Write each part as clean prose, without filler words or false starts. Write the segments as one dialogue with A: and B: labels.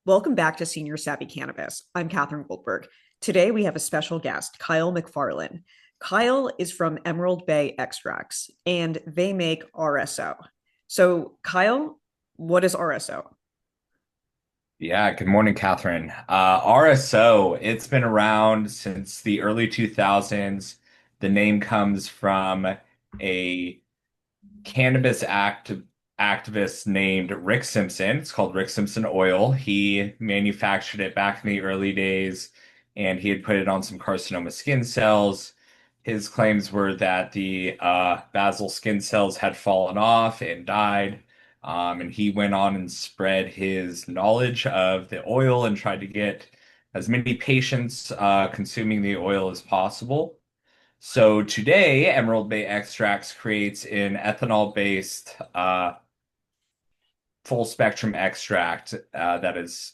A: Welcome back to Senior Savvy Cannabis. I'm Catherine Goldberg. Today we have a special guest, Kyle McFarland. Kyle is from Emerald Bay Extracts and they make RSO. So, Kyle, what is RSO?
B: Yeah, good morning, Catherine. RSO, it's been around since the early 2000s. The name comes from a cannabis activist named Rick Simpson. It's called Rick Simpson Oil. He manufactured it back in the early days, and he had put it on some carcinoma skin cells. His claims were that the basal skin cells had fallen off and died. And he went on and spread his knowledge of the oil and tried to get as many patients consuming the oil as possible. So today, Emerald Bay Extracts creates an ethanol-based full spectrum extract that is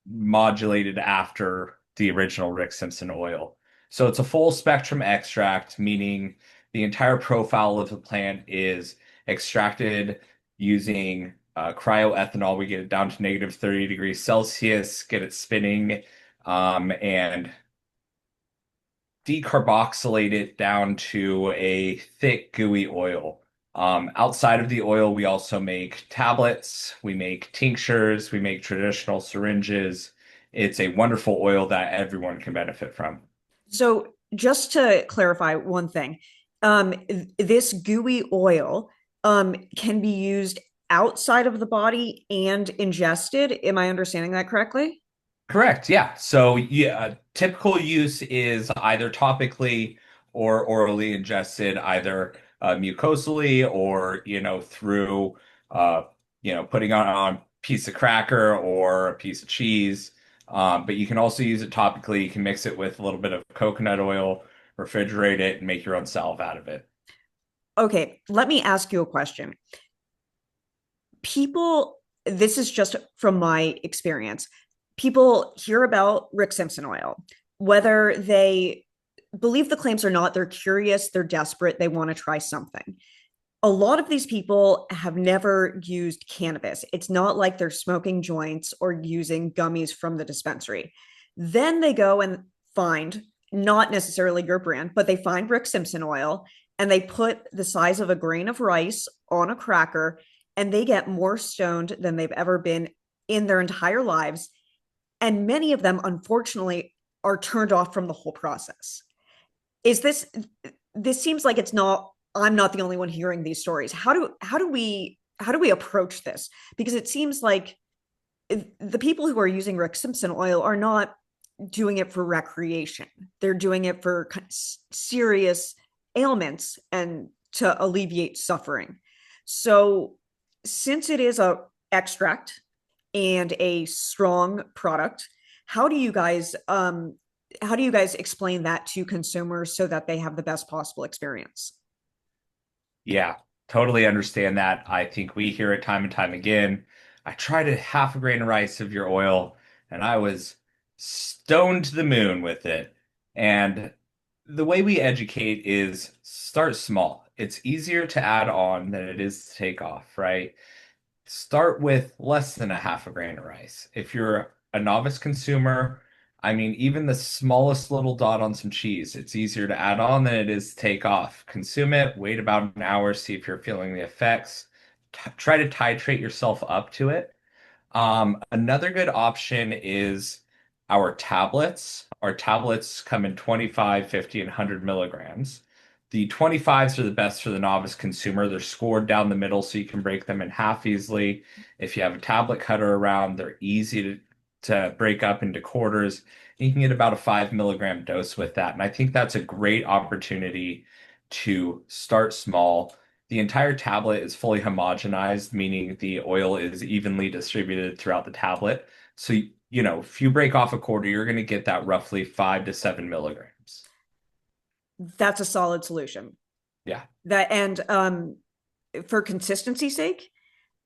B: modulated after the original Rick Simpson oil. So it's a full spectrum extract, meaning the entire profile of the plant is extracted using cryoethanol. We get it down to negative 30 degrees Celsius, get it spinning, and decarboxylate it down to a thick, gooey oil. Outside of the oil, we also make tablets, we make tinctures, we make traditional syringes. It's a wonderful oil that everyone can benefit from.
A: So, just to clarify one thing, this gooey oil can be used outside of the body and ingested. Am I understanding that correctly?
B: Correct, yeah. So, yeah, typical use is either topically or orally ingested, either mucosally or, through, putting on a piece of cracker or a piece of cheese. But you can also use it topically. You can mix it with a little bit of coconut oil, refrigerate it, and make your own salve out of it.
A: Okay, let me ask you a question. People, this is just from my experience, people hear about Rick Simpson oil, whether they believe the claims or not, they're curious, they're desperate, they want to try something. A lot of these people have never used cannabis. It's not like they're smoking joints or using gummies from the dispensary. Then they go and find, not necessarily your brand, but they find Rick Simpson oil and they put the size of a grain of rice on a cracker and they get more stoned than they've ever been in their entire lives. And many of them, unfortunately, are turned off from the whole process. Is this seems like it's not, I'm not the only one hearing these stories. How do we approach this? Because it seems like the people who are using Rick Simpson oil are not doing it for recreation. They're doing it for serious ailments and to alleviate suffering. So since it is a extract and a strong product, how do you guys explain that to consumers so that they have the best possible experience?
B: Yeah, totally understand that. I think we hear it time and time again. I tried a half a grain of rice of your oil and I was stoned to the moon with it. And the way we educate is start small. It's easier to add on than it is to take off, right? Start with less than a half a grain of rice. If you're a novice consumer, I mean, even the smallest little dot on some cheese, it's easier to add on than it is to take off. Consume it, wait about an hour, see if you're feeling the effects. Try to titrate yourself up to it. Another good option is our tablets. Our tablets come in 25, 50, and 100 milligrams. The 25s are the best for the novice consumer. They're scored down the middle so you can break them in half easily. If you have a tablet cutter around, they're easy to break up into quarters. You can get about a 5 milligram dose with that. And I think that's a great opportunity to start small. The entire tablet is fully homogenized, meaning the oil is evenly distributed throughout the tablet. So, if you break off a quarter, you're going to get that roughly 5 to 7 milligrams.
A: That's a solid solution.
B: Yeah.
A: That and for consistency's sake,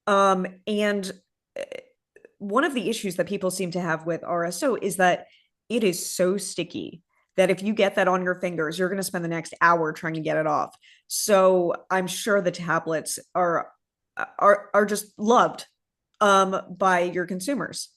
A: and uh, one of the issues that people seem to have with RSO is that it is so sticky that if you get that on your fingers, you're going to spend the next hour trying to get it off. So I'm sure the tablets are just loved by your consumers.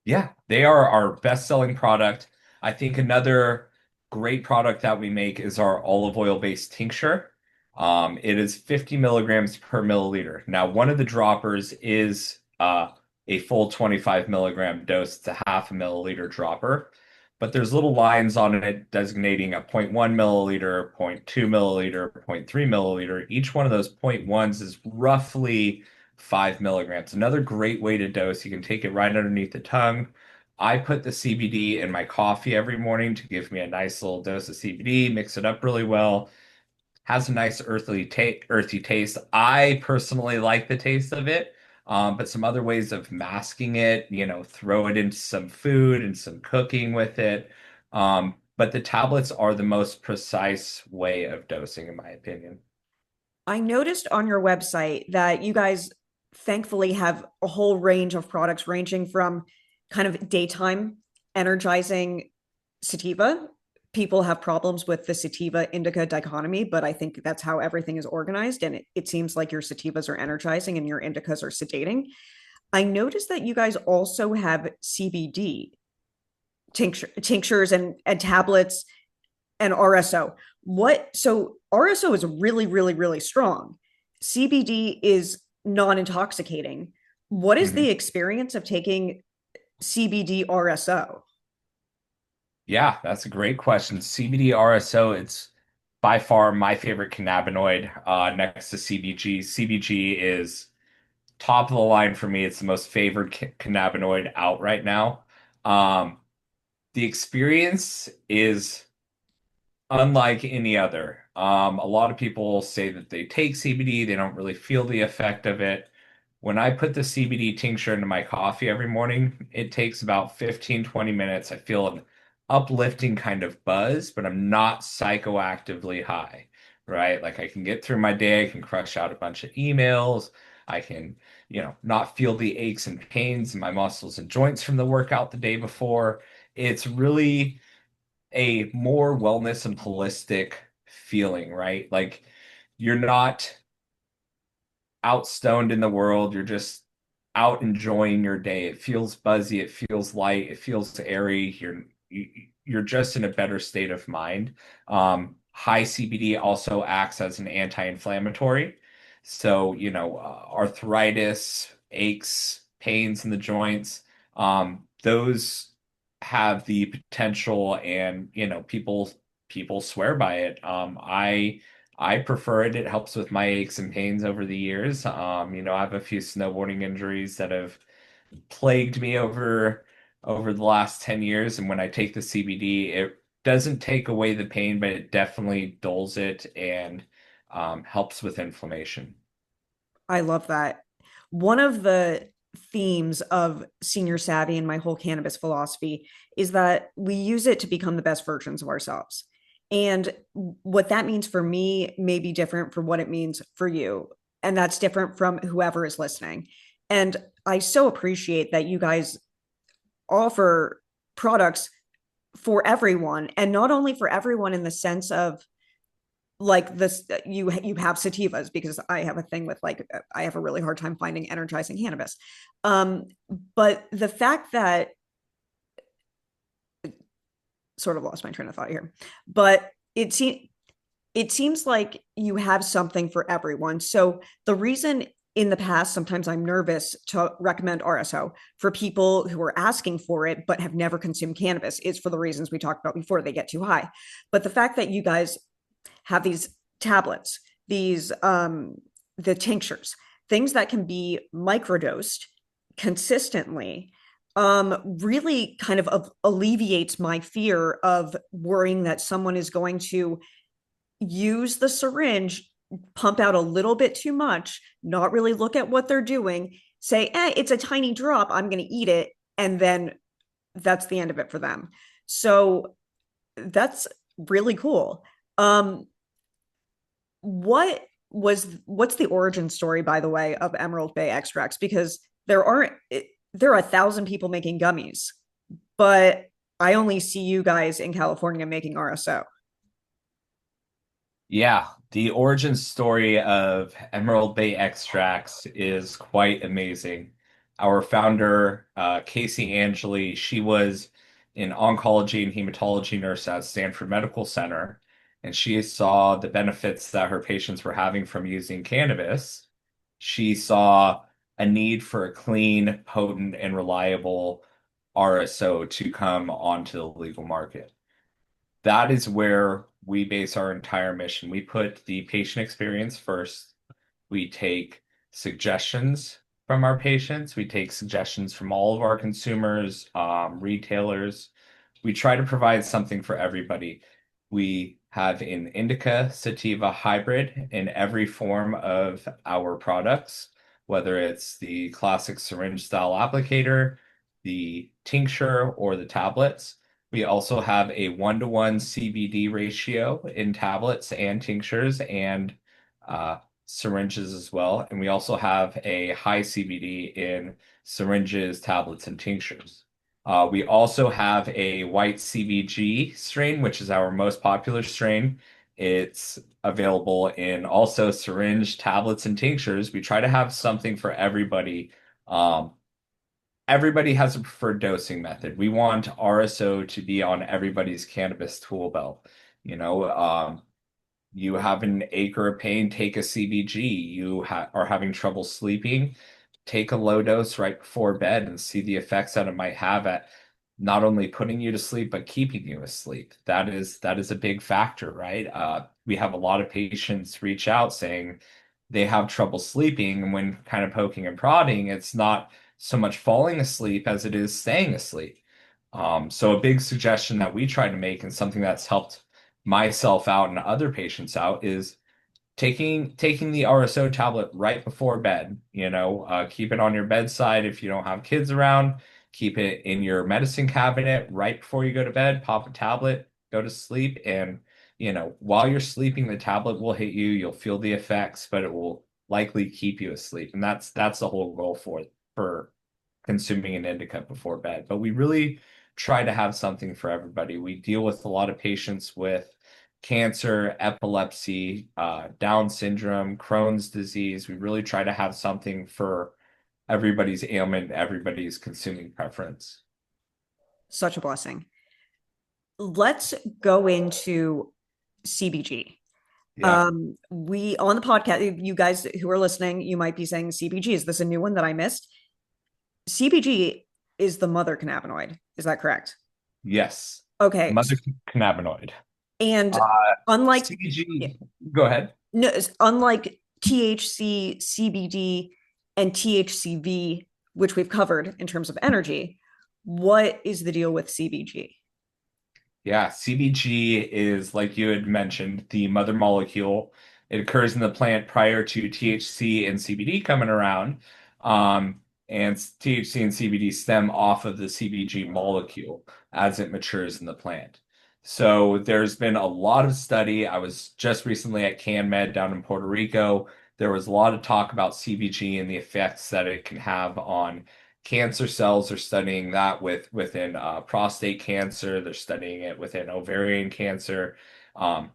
B: Yeah, they are our best-selling product. I think another great product that we make is our olive oil-based tincture. It is 50 milligrams per milliliter. Now, one of the droppers is a full 25 milligram dose. It's a half a milliliter dropper, but there's little lines on it designating a zero point 0.1 milliliter, zero point 0.2 milliliter, zero point 0.3 milliliter. Each one of those point 0.1s is roughly 5 milligrams. Another great way to dose. You can take it right underneath the tongue. I put the CBD in my coffee every morning to give me a nice little dose of CBD, mix it up really well. Has a nice earthy taste. I personally like the taste of it, but some other ways of masking it, throw it into some food and some cooking with it. But the tablets are the most precise way of dosing, in my opinion.
A: I noticed on your website that you guys thankfully have a whole range of products ranging from kind of daytime energizing sativa. People have problems with the sativa indica dichotomy, but I think that's how everything is organized. And it seems like your sativas are energizing and your indicas are sedating. I noticed that you guys also have CBD tinctures and tablets and RSO. So RSO is really, really, really strong. CBD is non-intoxicating. What is the
B: Mhm.
A: experience of taking CBD RSO?
B: Yeah, that's a great question. CBD RSO, it's by far my favorite cannabinoid next to CBG. CBG is top of the line for me. It's the most favored cannabinoid out right now. Um, the experience is unlike any other. A lot of people say that they take CBD, they don't really feel the effect of it. When I put the CBD tincture into my coffee every morning, it takes about 15-20 minutes. I feel an uplifting kind of buzz, but I'm not psychoactively high, right? Like I can get through my day, I can crush out a bunch of emails, I can, not feel the aches and pains in my muscles and joints from the workout the day before. It's really a more wellness and holistic feeling, right? Like you're not out stoned in the world. You're just out enjoying your day. It feels buzzy. It feels light. It feels airy. You're just in a better state of mind. High CBD also acts as an anti-inflammatory. So, arthritis, aches, pains in the joints, those have the potential and, people swear by it. I prefer it. It helps with my aches and pains over the years. I have a few snowboarding injuries that have plagued me over the last 10 years. And when I take the CBD, it doesn't take away the pain, but it definitely dulls it and helps with inflammation.
A: I love that. One of the themes of Senior Savvy and my whole cannabis philosophy is that we use it to become the best versions of ourselves. And what that means for me may be different from what it means for you. And that's different from whoever is listening. And I so appreciate that you guys offer products for everyone, and not only for everyone in the sense of like this, you have sativas, because I have a thing with like I have a really hard time finding energizing cannabis. um but the fact that, sort of lost my train of thought here, but it seems like you have something for everyone. So the reason in the past sometimes I'm nervous to recommend RSO for people who are asking for it but have never consumed cannabis is for the reasons we talked about before. They get too high. But the fact that you guys have these tablets, these the tinctures, things that can be microdosed consistently, really kind of alleviates my fear of worrying that someone is going to use the syringe, pump out a little bit too much, not really look at what they're doing, say, it's a tiny drop, I'm going to eat it, and then that's the end of it for them. So that's really cool. Um, what's the origin story, by the way, of Emerald Bay extracts? Because there are 1,000 people making gummies, but I only see you guys in California making RSO.
B: Yeah, the origin story of Emerald Bay extracts is quite amazing. Our founder, Casey Angeli, she was an oncology and hematology nurse at Stanford Medical Center, and she saw the benefits that her patients were having from using cannabis. She saw a need for a clean, potent, and reliable RSO to come onto the legal market. That is where we base our entire mission. We put the patient experience first. We take suggestions from our patients. We take suggestions from all of our consumers, retailers. We try to provide something for everybody. We have an indica sativa hybrid in every form of our products, whether it's the classic syringe style applicator, the tincture, or the tablets. We also have a 1-to-1 CBD ratio in tablets and tinctures and syringes as well. And we also have a high CBD in syringes, tablets, and tinctures. We also have a white CBG strain, which is our most popular strain. It's available in also syringe, tablets, and tinctures. We try to have something for everybody. Everybody has a preferred dosing method. We want RSO to be on everybody's cannabis tool belt. You have an acre of pain, take a CBG. You are having trouble sleeping, take a low dose right before bed and see the effects that it might have at not only putting you to sleep but keeping you asleep. That is a big factor, right? We have a lot of patients reach out saying they have trouble sleeping, and when kind of poking and prodding, it's not so much falling asleep as it is staying asleep. So a big suggestion that we try to make and something that's helped myself out and other patients out is taking the RSO tablet right before bed. Keep it on your bedside if you don't have kids around. Keep it in your medicine cabinet right before you go to bed. Pop a tablet, go to sleep, and while you're sleeping, the tablet will hit you. You'll feel the effects, but it will likely keep you asleep, and that's the whole goal for consuming an indica before bed. But we really try to have something for everybody. We deal with a lot of patients with cancer, epilepsy, Down syndrome, Crohn's disease. We really try to have something for everybody's ailment, everybody's consuming preference.
A: Such a blessing. Let's go into CBG.
B: Yeah.
A: We on the podcast, you guys who are listening, you might be saying CBG. Is this a new one that I missed? CBG is the mother cannabinoid. Is that correct?
B: Yes.
A: Okay.
B: Mother cannabinoid.
A: And
B: Uh,
A: unlike
B: CBG, go ahead.
A: no, unlike THC, CBD, and THCV, which we've covered in terms of energy, what is the deal with CBG?
B: Yeah, CBG is, like you had mentioned, the mother molecule. It occurs in the plant prior to THC and CBD coming around. And THC and CBD stem off of the CBG molecule as it matures in the plant. So there's been a lot of study. I was just recently at CanMed down in Puerto Rico. There was a lot of talk about CBG and the effects that it can have on cancer cells. Are studying that within prostate cancer. They're studying it within ovarian cancer. Um,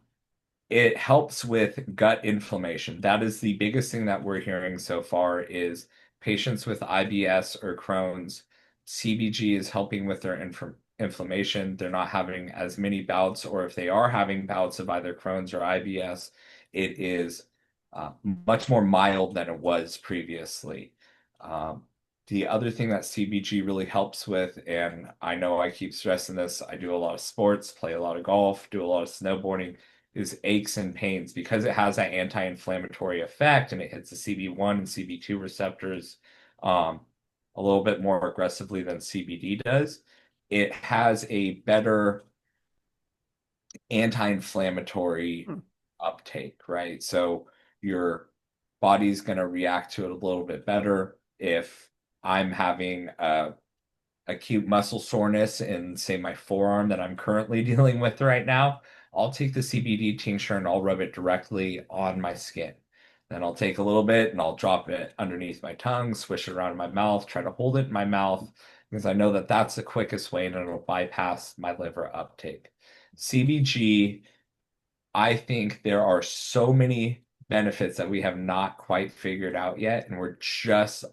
B: it helps with gut inflammation. That is the biggest thing that we're hearing so far is patients with IBS or Crohn's. CBG is helping with their inflammation. They're not having as many bouts, or if they are having bouts of either Crohn's or IBS, it is much more mild than it was previously. Um, the other thing that CBG really helps with, and I know I keep stressing this, I do a lot of sports, play a lot of golf, do a lot of snowboarding, is aches and pains because it has that anti-inflammatory effect and it hits the CB1 and CB2 receptors um, a little bit more aggressively than CBD does. It has a better anti-inflammatory
A: Hmm.
B: uptake, right? So your body's going to react to it a little bit better. If I'm having acute muscle soreness in, say, my forearm that I'm currently dealing with right now, I'll take the CBD tincture and I'll rub it directly on my skin. Then I'll take a little bit and I'll drop it underneath my tongue, swish it around in my mouth, try to hold it in my mouth because I know that that's the quickest way and it'll bypass my liver uptake. CBG, I think there are so many benefits that we have not quite figured out yet, and we're just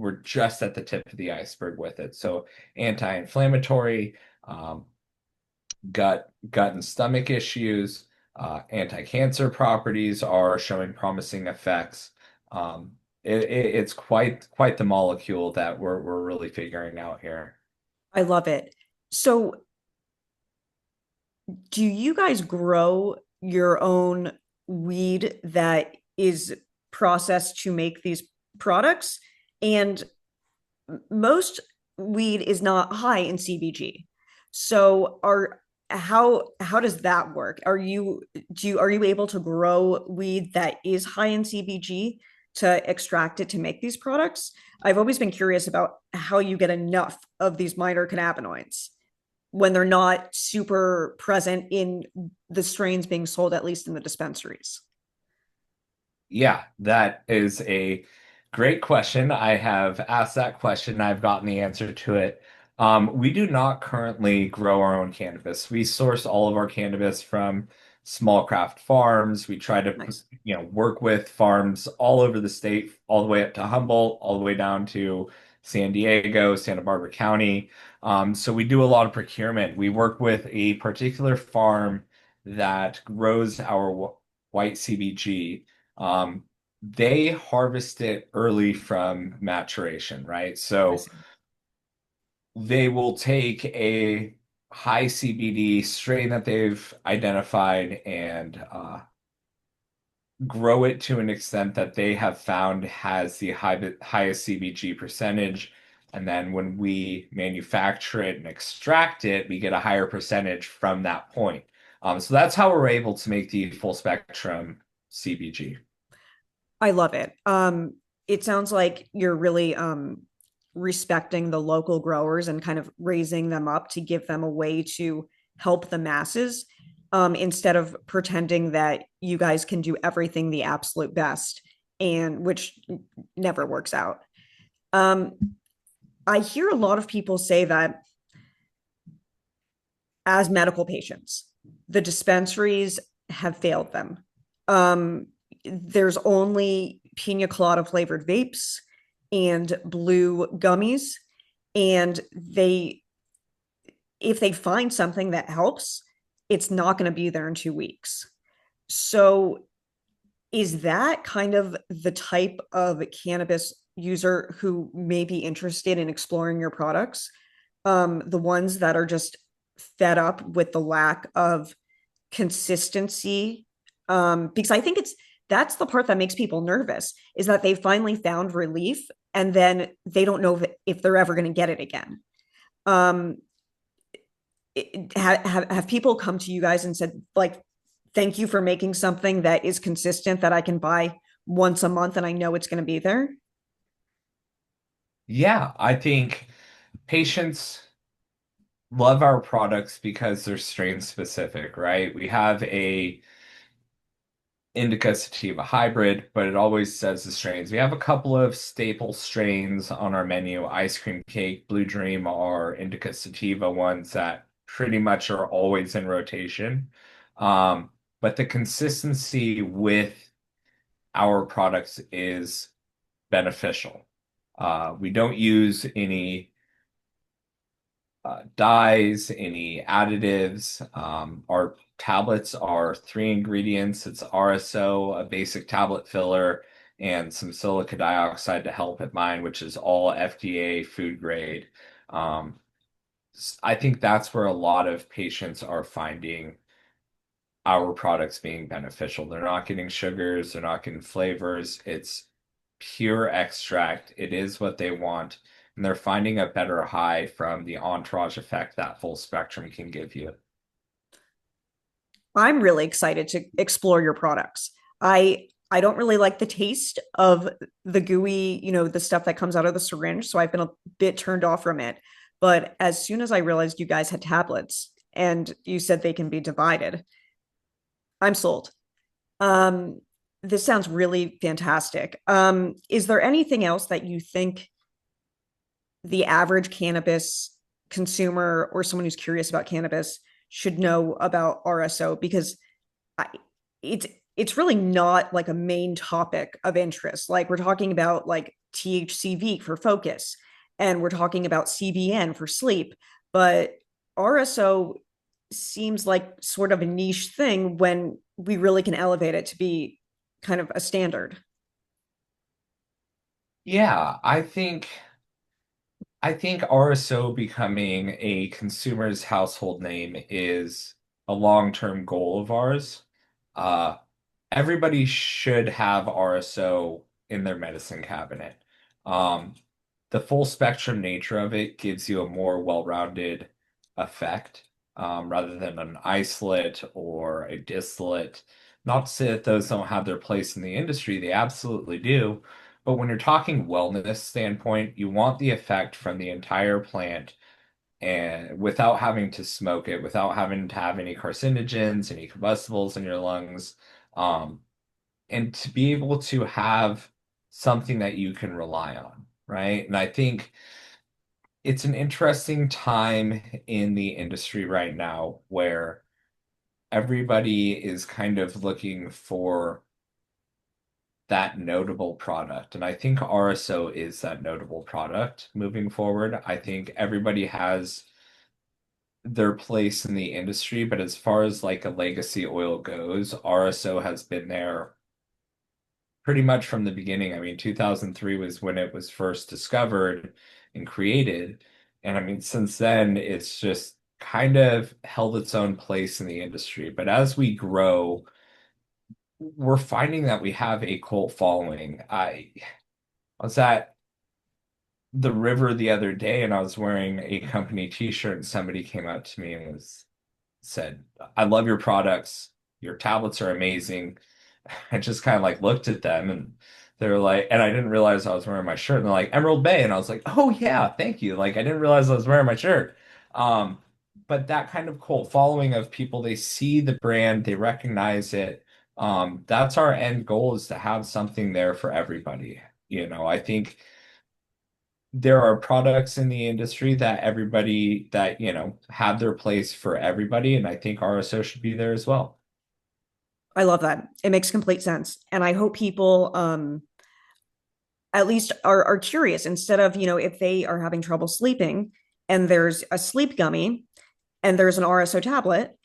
B: we're just at the tip of the iceberg with it. So anti-inflammatory, um, gut and stomach issues, anti-cancer properties are showing promising effects. It's quite the molecule that we're really figuring out here.
A: I love it. So, do you guys grow your own weed that is processed to make these products? And most weed is not high in CBG. So how does that work? Are you able to grow weed that is high in CBG to extract it to make these products? I've always been curious about how you get enough of these minor cannabinoids when they're not super present in the strains being sold, at least in the dispensaries.
B: Yeah, that is a great question. I have asked that question. I've gotten the answer to it. We do not currently grow our own cannabis. We source all of our cannabis from small craft farms. We try to,
A: Nice.
B: work with farms all over the state, all the way up to Humboldt, all the way down to San Diego, Santa Barbara County. So we do a lot of procurement. We work with a particular farm that grows our white CBG. They harvest it early from maturation, right?
A: I
B: So
A: see.
B: they will take a high CBD strain that they've identified and grow it to an extent that they have found has the highest CBG percentage. And then when we manufacture it and extract it, we get a higher percentage from that point. So that's how we're able to make the full spectrum CBG.
A: I love it. It sounds like you're really respecting the local growers and kind of raising them up to give them a way to help the masses, instead of pretending that you guys can do everything the absolute best, and which never works out. Um, I hear a lot of people say that as medical patients, the dispensaries have failed them. There's only pina colada flavored vapes and blue gummies, and if they find something that helps, it's not going to be there in 2 weeks. So is that kind of the type of cannabis user who may be interested in exploring your products? The ones that are just fed up with the lack of consistency. Because I think that's the part that makes people nervous, is that they finally found relief and then they don't know if they're ever going to get it again. Um, have people come to you guys and said, like, thank you for making something that is consistent that I can buy once a month and I know it's going to be there?
B: Yeah, I think patients love our products because they're strain specific, right? We have a indica sativa hybrid, but it always says the strains. We have a couple of staple strains on our menu. Ice cream cake, Blue Dream are indica sativa ones that pretty much are always in rotation. But the consistency with our products is beneficial. We don't use any dyes, any additives. Our tablets are three ingredients. It's RSO, a basic tablet filler, and some silica dioxide to help it bind, which is all FDA food grade. Um, I think that's where a lot of patients are finding our products being beneficial. They're not getting sugars, they're not getting flavors. It's pure extract. It is what they want. And they're finding a better high from the entourage effect that full spectrum can give you.
A: I'm really excited to explore your products. I don't really like the taste of the gooey, the stuff that comes out of the syringe, so I've been a bit turned off from it. But as soon as I realized you guys had tablets and you said they can be divided, I'm sold. Um, this sounds really fantastic. Is there anything else that you think the average cannabis consumer or someone who's curious about cannabis should know about RSO? Because I, it's it's really not like a main topic of interest. Like we're talking about like THCV for focus, and we're talking about CBN for sleep. But RSO seems like sort of a niche thing when we really can elevate it to be kind of a standard.
B: Yeah, I think RSO becoming a consumer's household name is a long-term goal of ours. Uh, Everybody should have RSO in their medicine cabinet. Um, the full spectrum nature of it gives you a more well-rounded effect, rather than an isolate or a distillate. Not to say that those don't have their place in the industry, they absolutely do. But when you're talking wellness standpoint, you want the effect from the entire plant and without having to smoke it, without having to have any carcinogens, any combustibles in your lungs. Um, and to be able to have something that you can rely on, right? And I think it's an interesting time in the industry right now where everybody is kind of looking for that notable product. And I think RSO is that notable product moving forward. I think everybody has their place in the industry, but as far as like a legacy oil goes, RSO has been there pretty much from the beginning. I mean, 2003 was when it was first discovered and created. And I mean, since then, it's just kind of held its own place in the industry. But as we grow, we're finding that we have a cult following. I was at the river the other day and I was wearing a company t-shirt and somebody came up to me and said, I love your products. Your tablets are amazing. I just kind of like looked at them and they were like, and I didn't realize I was wearing my shirt. And they're like, Emerald Bay. And I was like, oh yeah, thank you. Like I didn't realize I was wearing my shirt. Um, but that kind of cult following of people, they see the brand, they recognize it. That's our end goal is to have something there for everybody. I think there are products in the industry that everybody that, have their place for everybody. And I think RSO should be there as well.
A: I love that. It makes complete sense. And I hope people at least are curious instead of, if they are having trouble sleeping and there's a sleep gummy and there's an RSO tablet,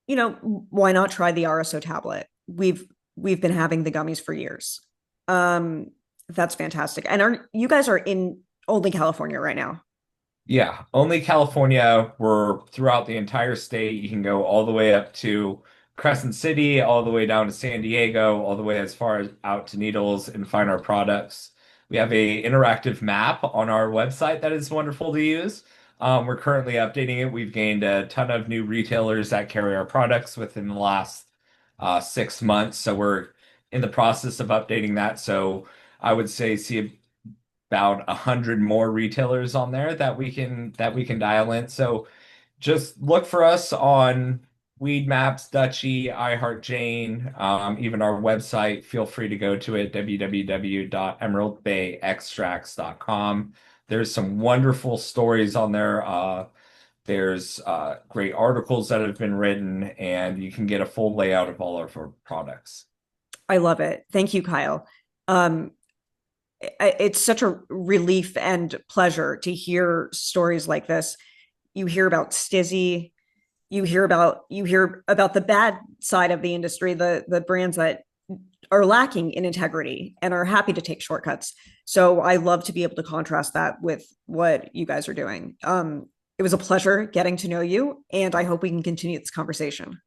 A: why not try the RSO tablet? We've been having the gummies for years. Um, that's fantastic. And you guys are in only California right now?
B: Yeah, only California. We're throughout the entire state. You can go all the way up to Crescent City, all the way down to San Diego, all the way as far as out to Needles and find our products. We have a interactive map on our website that is wonderful to use. We're currently updating it. We've gained a ton of new retailers that carry our products within the last 6 months. So we're in the process of updating that. So I would say see about 100 more retailers on there that we can dial in. So just look for us on Weed Maps, Dutchie, iHeart Jane, even our website. Feel free to go to it, www.emeraldbayextracts.com. There's some wonderful stories on there. There's great articles that have been written, and you can get a full layout of all of our products.
A: I love it. Thank you, Kyle. Um, it's such a relief and pleasure to hear stories like this. You hear about Stizzy, you hear about the bad side of the industry, the brands that are lacking in integrity and are happy to take shortcuts. So I love to be able to contrast that with what you guys are doing. It was a pleasure getting to know you, and I hope we can continue this conversation.